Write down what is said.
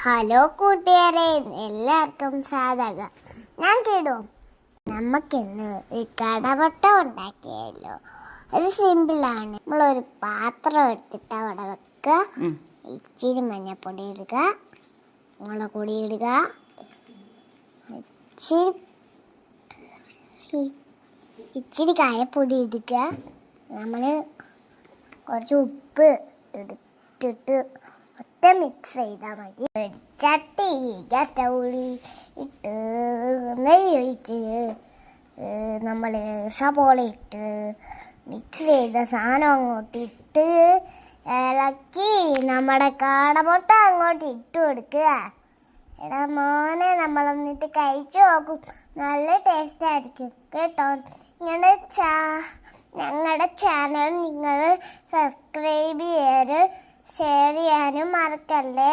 Hello കൂട്ടുകാരെ, എല്ലാവർക്കും സ്വാഗതം. ഞാൻ കേടും. നമുക്കിന്ന് ഒരു കടവട്ട ഉണ്ടാക്കിയല്ലോ. അത് സിമ്പിളാണ്. നമ്മളൊരു പാത്രം എടുത്തിട്ട് അവിടെ വെക്കുക. ഇച്ചിരി മഞ്ഞപ്പൊടി ഇടുക, മുളക് പൊടി ഇടുക, ഇച്ചിരി കായപ്പൊടി ഇടുക. നമ്മൾ കുറച്ച് ഉപ്പ് എടുത്തിട്ട് മിക്സ് ചെയ്താൽ മതി. ചട്ടി സ്റ്റൗവിൽ ഇട്ട് നെയ്യ് ഒഴിച്ച് നമ്മൾ സബോള ഇട്ട് മിക്സ് ചെയ്ത സാധനം അങ്ങോട്ട് ഇട്ട് ഇളക്കി നമ്മുടെ കാടമുട്ട അങ്ങോട്ട് ഇട്ട് കൊടുക്കുക. എടാ മോനെ, നമ്മളൊന്നിട്ട് കഴിച്ചു നോക്കും. നല്ല ടേസ്റ്റ് ആയിരിക്കും കേട്ടോ. ഞങ്ങളുടെ ചാനൽ നിങ്ങൾ സബ്സ്ക്രൈബ് ചെയ്യാനും ഷെയർ ചെയ്യാനും മറക്കല്ലേ.